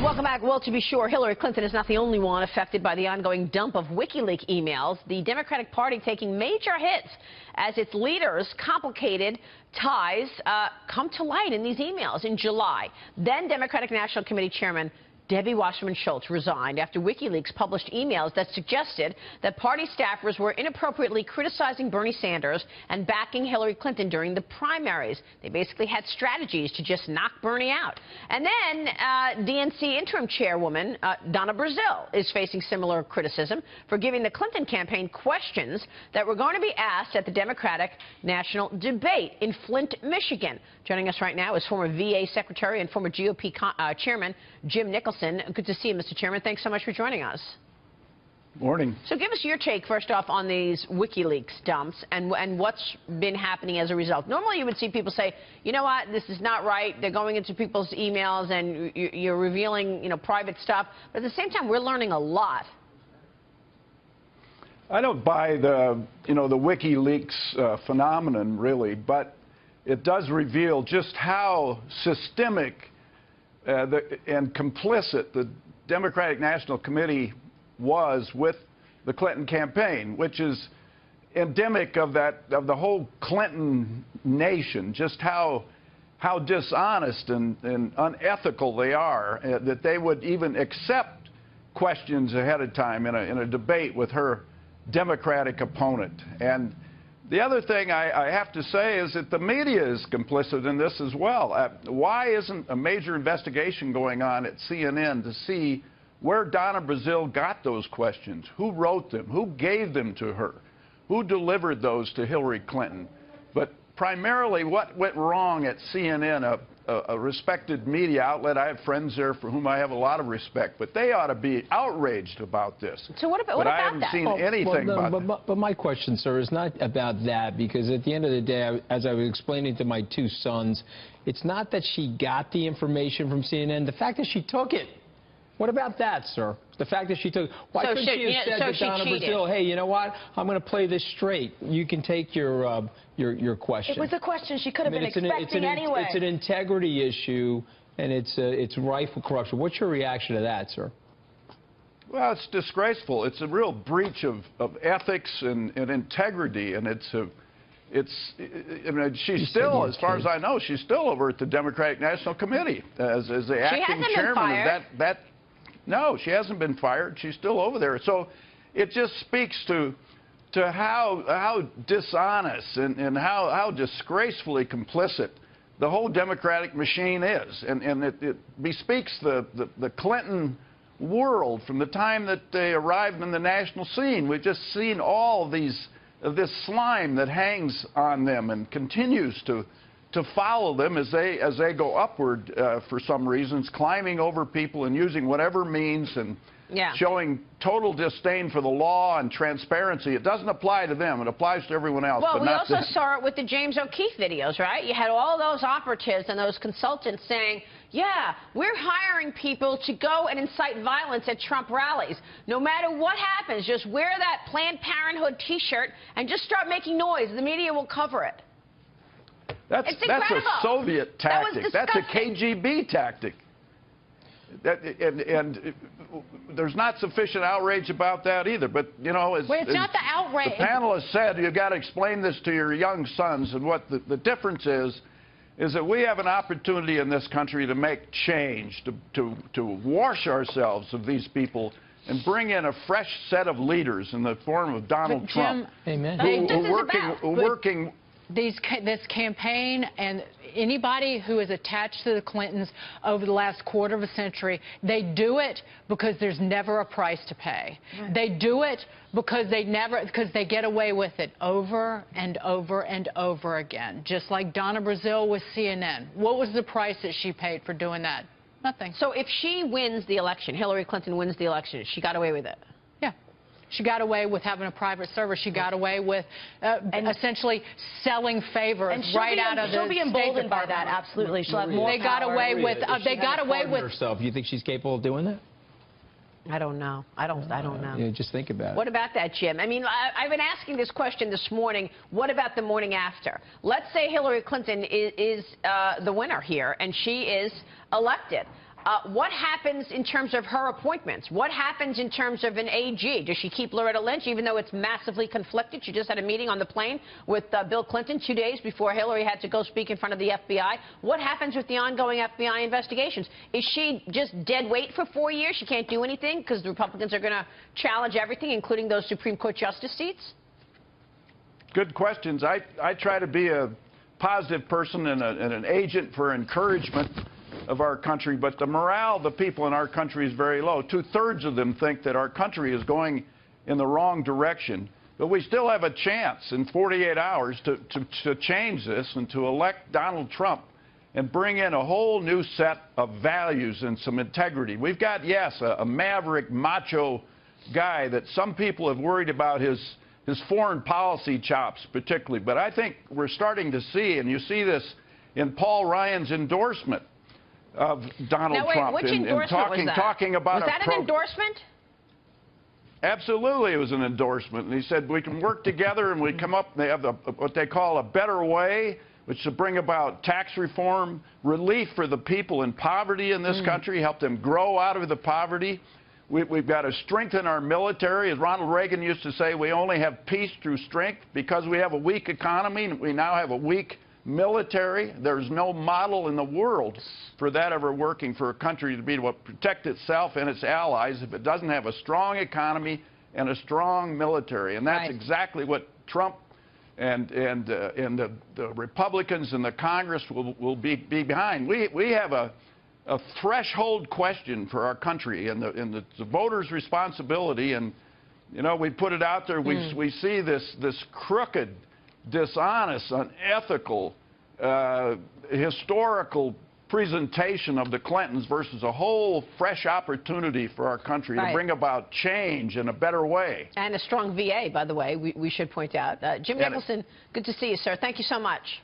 Welcome back. Well, to be sure, Hillary Clinton is not the only one affected by the ongoing dump of WikiLeaks emails. The Democratic Party taking major hits as its leaders' complicated ties come to light in these emails. In July, then Democratic National Committee Chairman Debbie Wasserman Schultz resigned after WikiLeaks published emails that suggested that party staffers were inappropriately criticizing Bernie Sanders and backing Hillary Clinton during the primaries. They basically had strategies to just knock Bernie out. And then DNC interim chairwoman Donna Brazile is facing similar criticism for giving the Clinton campaign questions that were going to be asked at the Democratic National Debate in Flint, Michigan. Joining us right now is former VA Secretary and former GOP Chairman Jim Nicholson. Good to see you, Mr. Chairman. Thanks so much for joining us. Morning. So give us your take, first off, on these WikiLeaks dumps and what's been happening as a result. Normally you would see people say, you know what, this is not right. They're going into people's emails and you're revealing, private stuff. But at the same time, we're learning a lot. I don't buy the WikiLeaks phenomenon, really, but it does reveal just how systemic and complicit the Democratic National Committee was with the Clinton campaign, which is endemic of the whole Clinton nation, just how dishonest and unethical they are, that they would even accept questions ahead of time in a debate with her Democratic opponent. And the other thing I have to say is that the media is complicit in this as well. Why isn't a major investigation going on at CNN to see where Donna Brazile got those questions? Who wrote them? Who gave them to her? Who delivered those to Hillary Clinton? But primarily, what went wrong at CNN, a respected media outlet? I have friends there for whom I have a lot of respect, but they ought to be outraged about this. So what about but that? I haven't seen anything about that. But my question, sir, is not about that, because at the end of the day, as I was explaining to my two sons, it's not that she got the information from CNN, the fact that she took it. What about that, sir? The fact that she took... Why couldn't she have said to Donna Brazile, hey, you know what? I'm going to play this straight. You can take your question. It was a question she could have been expecting anyway. It's an integrity issue, and it's rife with corruption. What's your reaction to that, sir? Well, it's disgraceful. It's a real breach of ethics and integrity, and she's still, as far as I know, she's still over at the Democratic National Committee as the acting chairman of that. No, she hasn't been fired. She's still over there. So it just speaks to how dishonest and how disgracefully complicit the whole Democratic machine is. And it bespeaks the Clinton world from the time that they arrived in the national scene. We've just seen all of this slime that hangs on them and continues to follow them as they go upward for some reasons, climbing over people and using whatever means and showing total disdain for the law and transparency. It doesn't apply to them. It applies to everyone else. Well, but we not also saw it with the James O'Keefe videos, right? You had all those operatives and those consultants saying, yeah, we're hiring people to go and incite violence at Trump rallies. No matter what happens, just wear that Planned Parenthood T-shirt and just start making noise. The media will cover it. That's a Soviet tactic. That's a KGB tactic. And there's not sufficient outrage about that either. But, as it's not the outrage. The panelists said, you've got to explain this to your young sons. And what the difference is that we have an opportunity in this country to make change, to wash ourselves of these people and bring in a fresh set of leaders in the form of Donald Trump. Amen. Working this campaign and anybody who is attached to the Clintons over the last quarter of a century, they do it because there's never a price to pay. Right. They do it because they get away with it over and over and over again. Just like Donna Brazile with CNN. What was the price that she paid for doing that? Nothing. So if she wins the election, Hillary Clinton wins the election, she got away with it? Yeah. She got away with having a private server. She got away with essentially selling favors right out of the State Department. She'll be emboldened by that, absolutely. She'll have more They got away with. They got away with herself. You think she's capable of doing that? I don't know. I don't know. Yeah, just think about it. What about that, Jim? I mean, I've been asking this question this morning. What about the morning after? Let's say Hillary Clinton is the winner here, and she is elected. What happens in terms of her appointments? What happens in terms of an AG? Does she keep Loretta Lynch, even though it's massively conflicted? She just had a meeting on the plane with Bill Clinton 2 days before Hillary had to go speak in front of the FBI. What happens with the ongoing FBI investigations? Is she just dead weight for 4 years? She can't do anything because the Republicans are going to challenge everything, including those Supreme Court justice seats? Good questions. I try to be a positive person and an agent for encouragement of our country, but the morale of the people in our country is very low. 2/3 of them think that our country is going in the wrong direction, but we still have a chance in 48 hours to change this and to elect Donald Trump and bring in a whole new set of values and some integrity. We've got, yes, a maverick, macho guy that some people have worried about his foreign policy chops particularly, but I think we're starting to see, and you see this in Paul Ryan's endorsement of Donald Trump. Which endorsement was that? Talking about was that an endorsement? Absolutely, it was an endorsement. And he said we can work together and we come up. They have what they call a better way, which to bring about tax reform, relief for the people in poverty in this country, help them grow out of the poverty. We've got to strengthen our military. As Ronald Reagan used to say, we only have peace through strength. Because we have a weak economy, we now have a weak military. There's no model in the world for that ever working for a country to be able to protect itself and its allies if it doesn't have a strong economy and a strong military. And that's exactly what Trump and the Republicans and the Congress will be behind. We have a threshold question for our country, and the voters' responsibility. And you know, we put it out there. We see this crooked, dishonest, unethical, historical presentation of the Clintons versus a whole fresh opportunity for our country to bring about change in a better way. And a strong VA, by the way, we should point out. Jim Nicholson, good to see you, sir. Thank you so much.